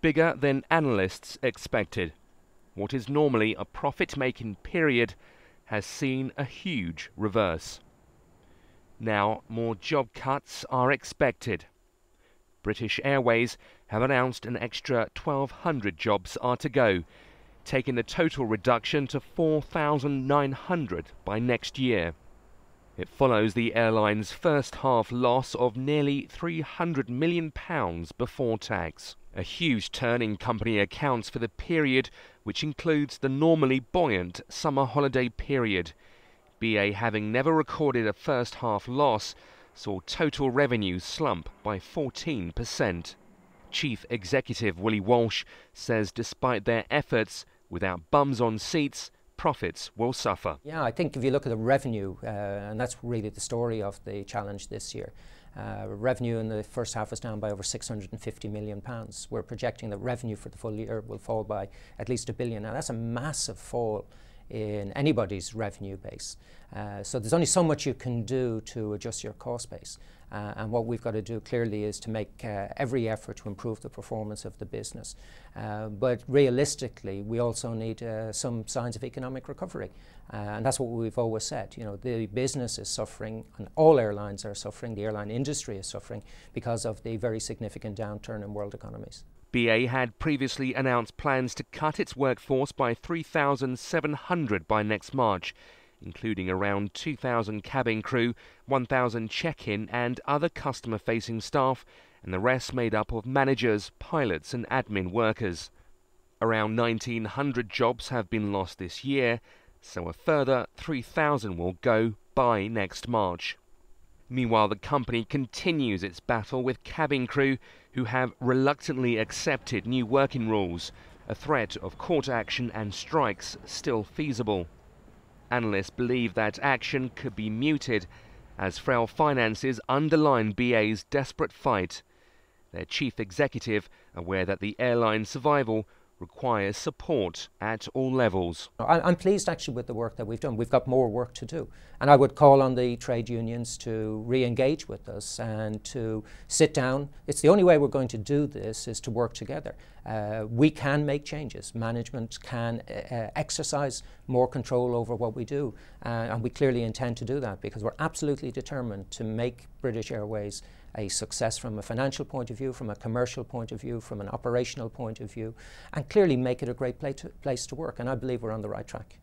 bigger than analysts expected. What is normally a profit-making period has seen a huge reverse. Now more job cuts are expected. British Airways have announced an extra 1,200 jobs are to go, taking the total reduction to 4,900 by next year. It follows the airline's first half loss of nearly £300 million before tax. A huge turn in company accounts for the period, which includes the normally buoyant summer holiday period. BA, having never recorded a first half loss, saw total revenues slump by 14%. Chief Executive Willie Walsh says despite their efforts, without bums on seats, profits will suffer. Yeah, I think if you look at the revenue, and that's really the story of the challenge this year, revenue in the first half was down by over £650 million. We're projecting that revenue for the full year will fall by at least £1 billion. Now that's a massive fall in anybody's revenue base. So there's only so much you can do to adjust your cost base. And what we've got to do clearly is to make every effort to improve the performance of the business. But realistically, we also need some signs of economic recovery. And that's what we've always said. You know, the business is suffering, and all airlines are suffering. The airline industry is suffering because of the very significant downturn in world economies. BA had previously announced plans to cut its workforce by 3,700 by next March, including around 2,000 cabin crew, 1,000 check-in and other customer-facing staff, and the rest made up of managers, pilots and admin workers. Around 1,900 jobs have been lost this year, so a further 3,000 will go by next March. Meanwhile, the company continues its battle with cabin crew who have reluctantly accepted new working rules, a threat of court action and strikes still feasible. Analysts believe that action could be muted as frail finances underline BA's desperate fight. Their chief executive aware that the airline's survival requires support at all levels. I'm pleased actually with the work that we've done. We've got more work to do. And I would call on the trade unions to re-engage with us and to sit down. It's the only way we're going to do this is to work together. We can make changes. Management can exercise more control over what we do. And we clearly intend to do that because we're absolutely determined to make British Airways a success from a financial point of view, from a commercial point of view, from an operational point of view, and clearly make it a great place to work. And I believe we're on the right track.